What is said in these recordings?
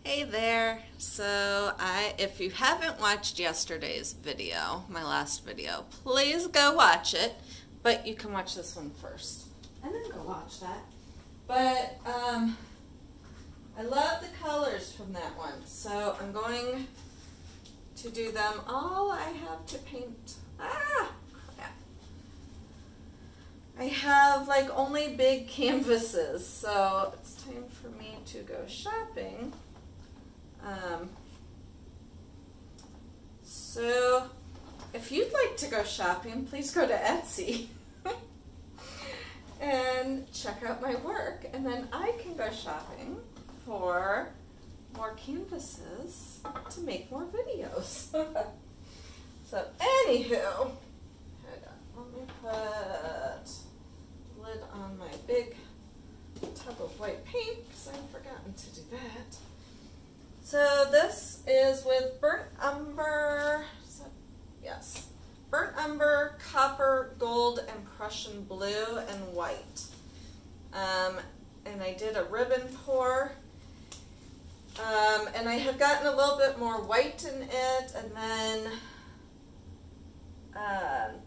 Hey there. If you haven't watched yesterday's video, my last video, please go watch it. But you can watch this one first, and then go watch that. But I love the colors from that one, so I'm going to do them. All I have to paint. Crap. I have like only big canvases, so it's time for me to go shopping. So if you'd like to go shopping, please go to Etsy and check out my work, and then I can go shopping for more canvases to make more videos. So anywho, hold on, let me put the lid on my big tub of white paint because I've forgotten to do that. So this is with burnt umber, burnt umber, copper, gold, and Prussian blue and white. And I did a ribbon pour. And I had gotten a little bit more white in it, and then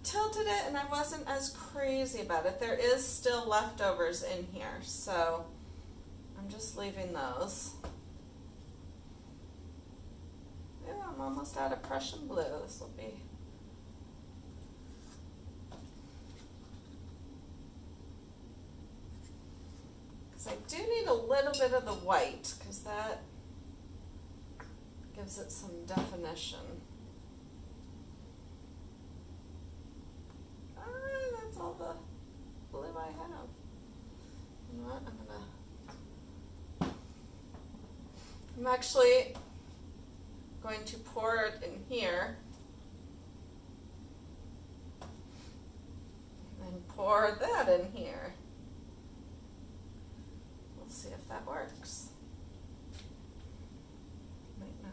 tilted it, and I wasn't as crazy about it. There is still leftovers in here, so I'm just leaving those. Yeah, I'm almost out of Prussian blue. This will be. Because I do need a little bit of the white, because that gives it some definition. That's all the blue I have. You know what? I'm actually going to pour it in here and pour that in here. We'll see if that works. Might not.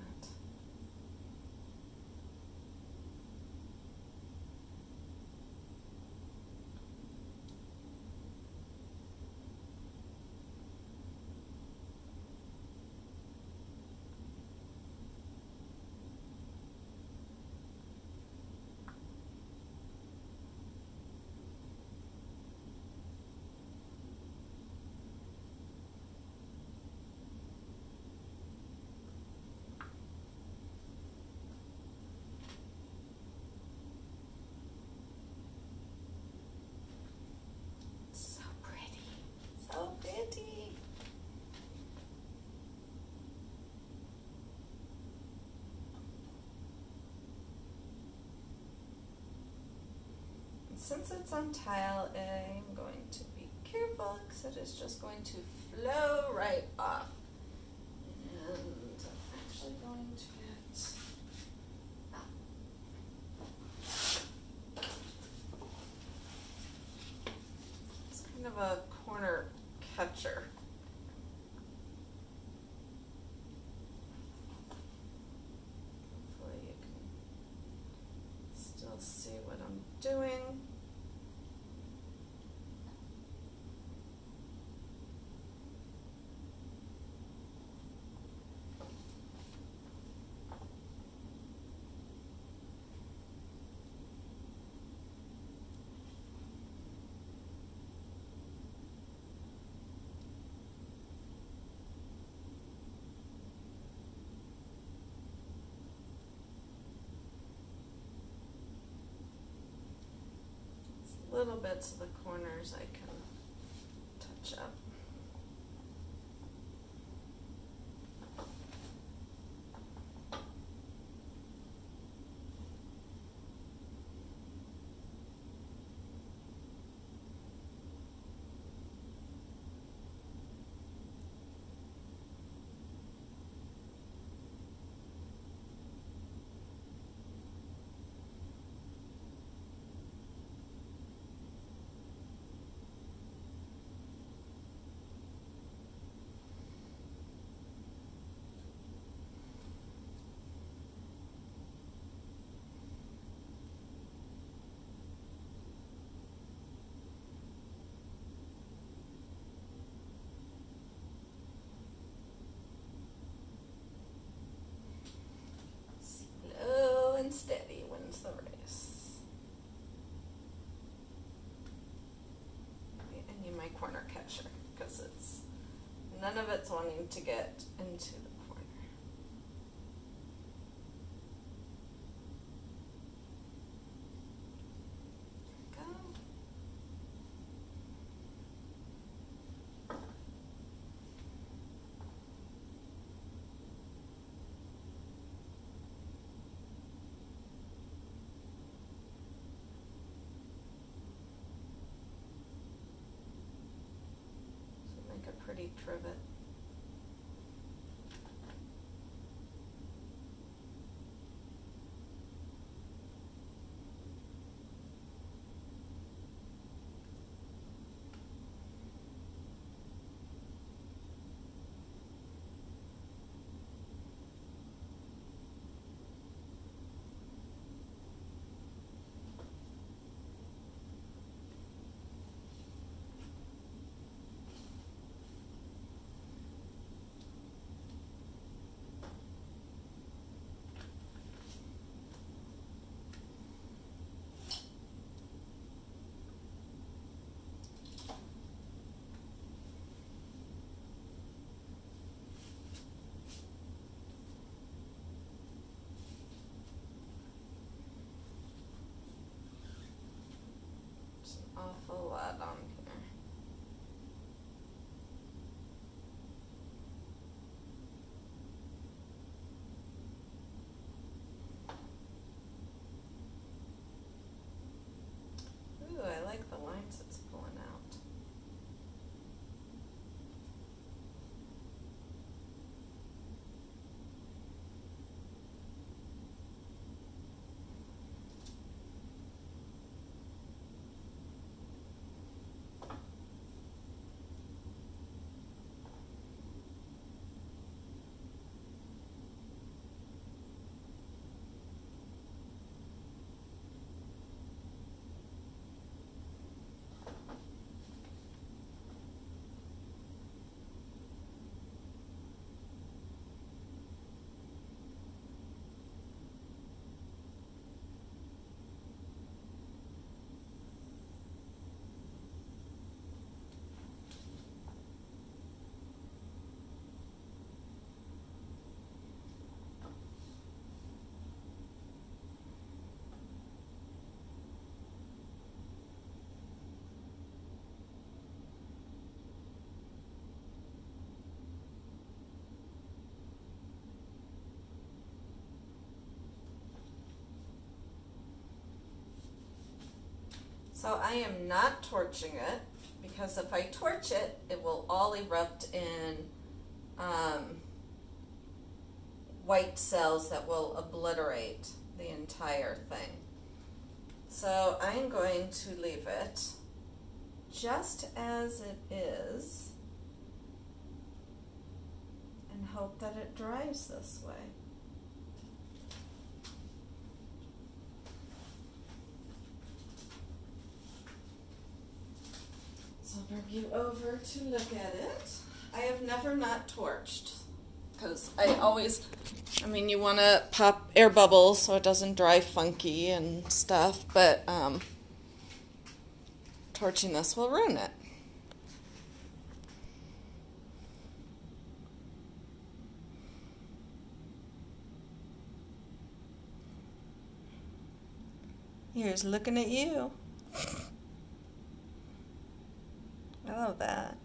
Since it's on tile, I'm going to be careful because it is just going to flow right off. And I'm actually going to get it's kind of a corner catcher. Hopefully you can still see what I'm doing. Little bits of the corners I can touch up. because none of it's wanting to get into the corner. There we go. Make a pretty trivet. Awful lot on here. Ooh, I like the lines it's pulling out. So I am not torching it, because if I torch it, it will all erupt in white cells that will obliterate the entire thing. So I'm going to leave it just as it is and hope that it dries this way. So I'll bring you over to look at it. I have never not torched, because I mean, you want to pop air bubbles so it doesn't dry funky and stuff, but torching this will ruin it. Here's looking at you. I love that.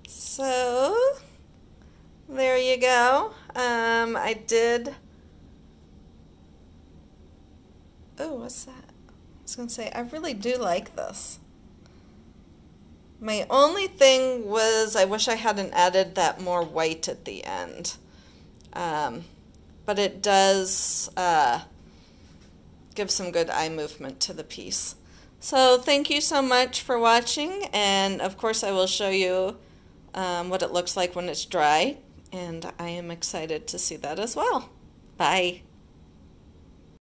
So, there you go. I did, oh, what's that? I was going to say, I really do like this. My only thing was I wish I hadn't added that more white at the end. But it does give some good eye movement to the piece. So thank you so much for watching, and of course I will show you what it looks like when it's dry, and I am excited to see that as well. Bye.